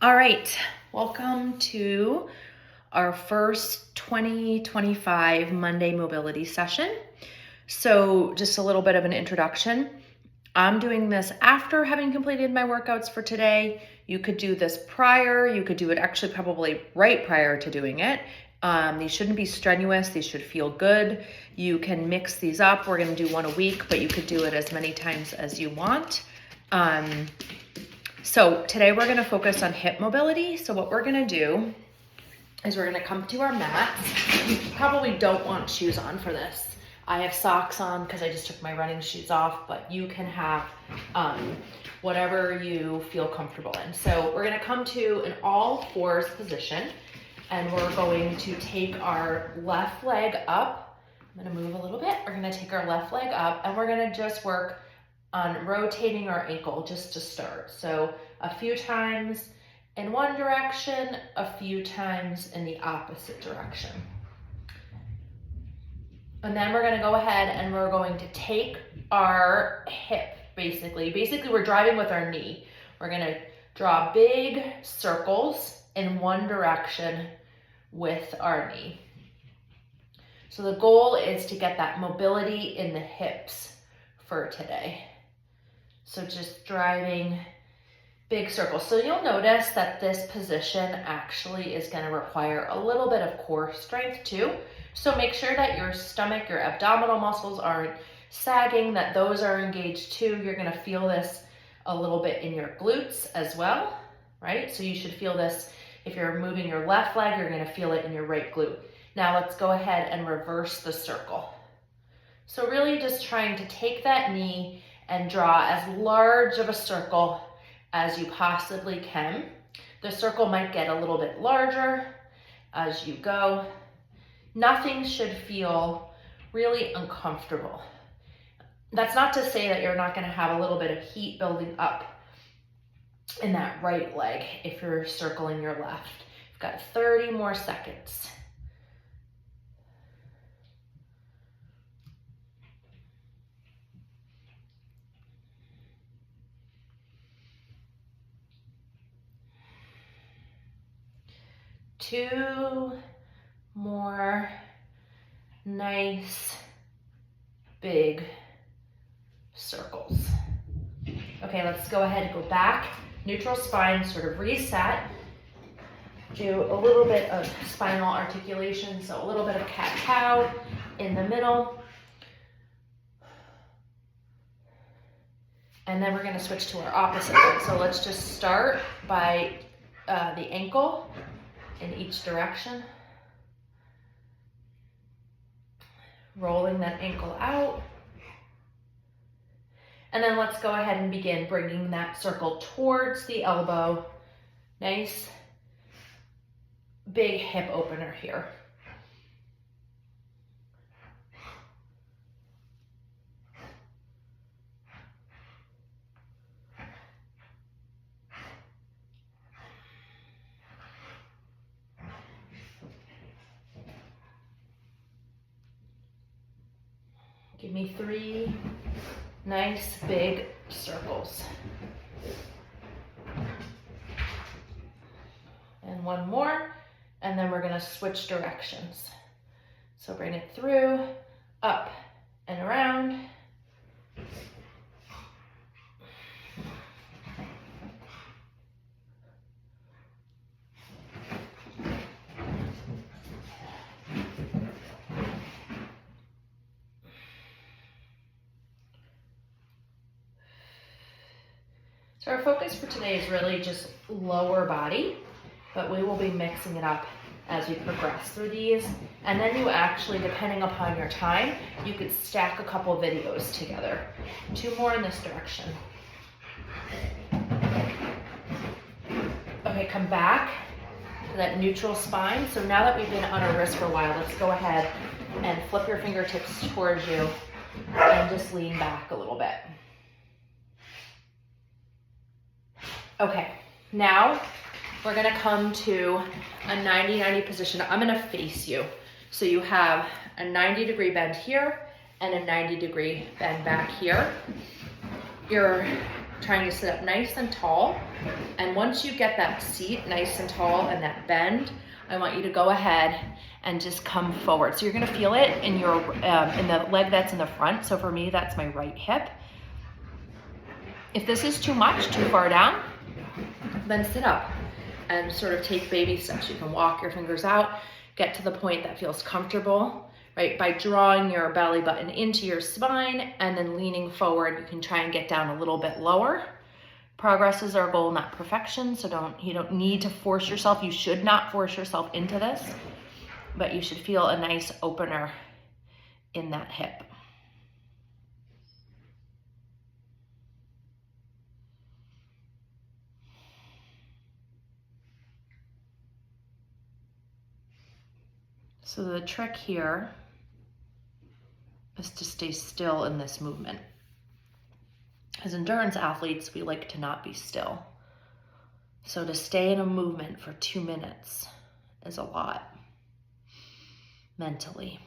All right, welcome to our first 2025 Monday mobility session. So just a little bit of an introduction. I'm doing this after having completed my workouts for today. You could do this prior, you could do it actually probably right prior to doing it. These shouldn't be strenuous, these should feel good. You can mix these up. We're gonna do one a week, but you could do it as many times as you want. So today we're gonna focus on hip mobility. So what we're gonna do is we're gonna come to our mats. You probably don't want shoes on for this. I have socks on because I just took my running shoes off, but you can have whatever you feel comfortable in. So we're gonna come to an all fours position and we're going to take our left leg up. I'm gonna move a little bit. We're gonna take our left leg up and we're gonna just work on rotating our ankle just to start. So a few times in one direction, a few times in the opposite direction. And then we're gonna go ahead and we're going to take our hip, basically we're driving with our knee. We're gonna draw big circles in one direction with our knee. So the goal is to get that mobility in the hips for today. So just driving big circles. So you'll notice that this position actually is going to require a little bit of core strength too. So make sure that your stomach, your abdominal muscles aren't sagging, that those are engaged too. You're going to feel this a little bit in your glutes as well, right? So you should feel this if you're moving your left leg, you're going to feel it in your right glute. Now let's go ahead and reverse the circle. So really just trying to take that knee and draw as large of a circle as you possibly can. The circle might get a little bit larger as you go. Nothing should feel really uncomfortable. That's not to say that you're not going to have a little bit of heat building up in that right leg if you're circling your left. You've got 30 more seconds. Two more nice big circles. Okay, let's go ahead and go back. Neutral spine, sort of reset. Do a little bit of spinal articulation, so a little bit of cat-cow in the middle. And then we're gonna switch to our opposite leg. So let's just start by the ankle in each direction. Rolling that ankle out. And then let's go ahead and begin bringing that circle towards the elbow. Nice big hip opener here. Give me 3 nice big circles. And one more, and then we're gonna switch directions. So bring it through, up and around. So our focus for today is really just lower body, but we will be mixing it up as we progress through these. And then you actually, depending upon your time, you could stack a couple videos together. 2 more in this direction. Okay, come back to that neutral spine. So now that we've been on our wrist for a while, let's go ahead and flip your fingertips towards you and just lean back a little bit. Okay, now we're gonna come to a 90-90 position. I'm gonna face you. So you have a 90-degree bend here and a 90-degree bend back here. Your trying to sit up nice and tall. And once you get that seat nice and tall and that bend, I want you to go ahead and just come forward. So you're gonna feel it in your in the leg that's in the front. So for me, that's my right hip. If this is too much, too far down, then sit up and sort of take baby steps. You can walk your fingers out, get to the point that feels comfortable, right? By drawing your belly button into your spine and then leaning forward, you can try and get down a little bit lower. Progress is our goal, not perfection. So you don't need to force yourself. You should not force yourself into this, but you should feel a nice opener in that hip. So the trick here is to stay still in this movement. As endurance athletes, we like to not be still. So to stay in a movement for 2 minutes is a lot mentally.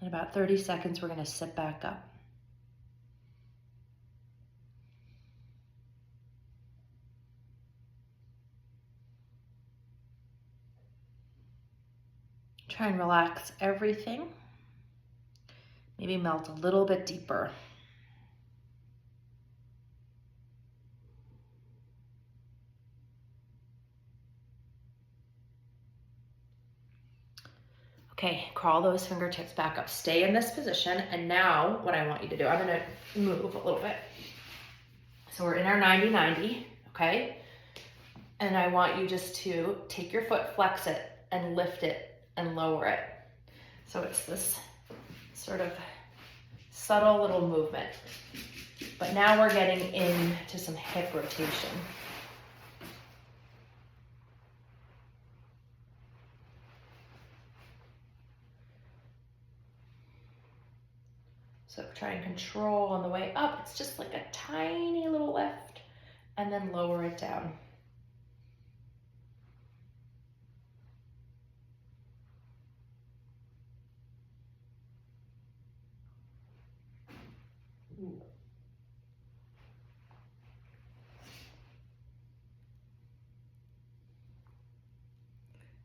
In about 30 seconds, we're going to sit back up. Try and relax everything. Maybe melt a little bit deeper. Okay, crawl those fingertips back up. Stay in this position. And now what I want you to do, I'm gonna move a little bit. So we're in our 90-90, okay? And I want you just to take your foot, flex it, and lift it and lower it. So it's this sort of subtle little movement. But now we're getting into some hip rotation. So try and control on the way up. It's just like a tiny little lift and then lower it down.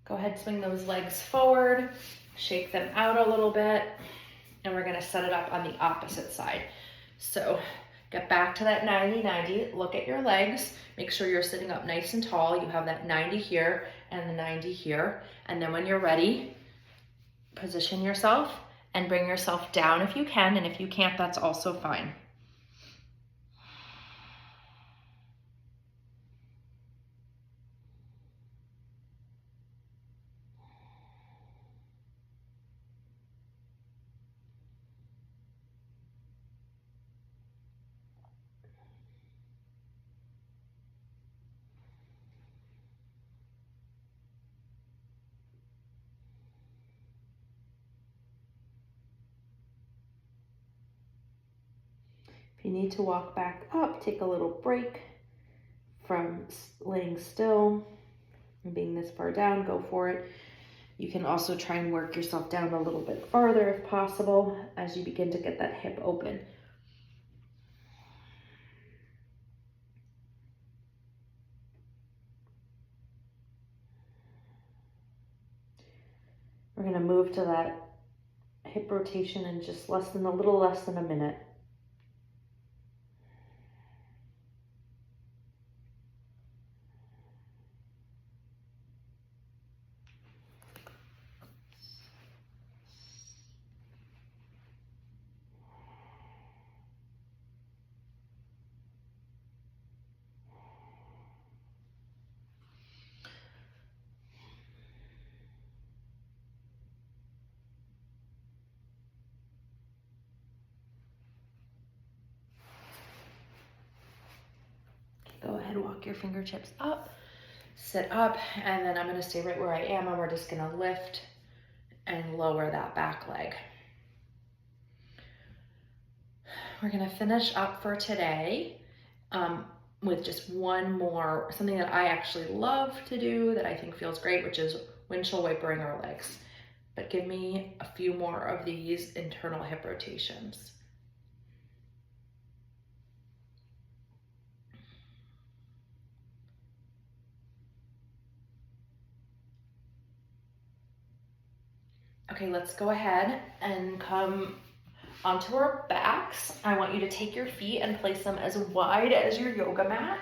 Go ahead, swing those legs forward, shake them out a little bit, and we're gonna set it up on the opposite side. So get back to that 90-90, look at your legs, make sure you're sitting up nice and tall. You have that 90 here and the 90 here. And then when you're ready, position yourself and bring yourself down if you can, and if you can't, that's also fine. If you need to walk back up, take a little break from laying still and being this far down, go for it. You can also try and work yourself down a little bit farther if possible as you begin to get that hip open. We're going to move to that hip rotation in just a little less than a minute. Go ahead, walk your fingertips up, sit up, and then I'm gonna stay right where I am, and we're just gonna lift and lower that back leg. We're gonna finish up for today with just one more, something that I actually love to do that I think feels great, which is windshield wipering our legs. but give me a few more of these internal hip rotations. Okay, let's go ahead and come onto our backs. I want you to take your feet and place them as wide as your yoga mat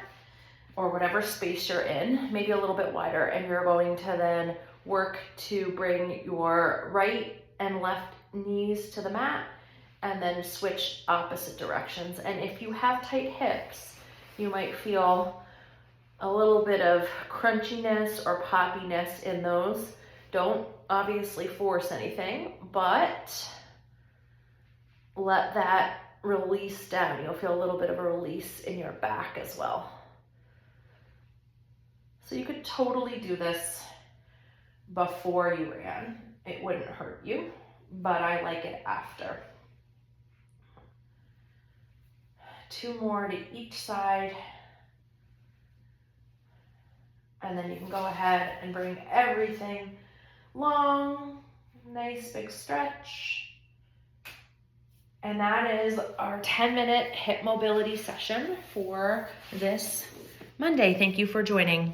or whatever space you're in, maybe a little bit wider, and you're going to then work to bring your right and left knees to the mat and then switch opposite directions. And if you have tight hips, you might feel a little bit of crunchiness or poppiness in those. Don't obviously force anything, but let that release down. You'll feel a little bit of a release in your back as well. So you could totally do this before you ran. It wouldn't hurt you, but I like it after. 2 more to each side. And then you can go ahead and bring everything long, nice big stretch. And that is our 10-minute hip mobility session for this Monday. Thank you for joining.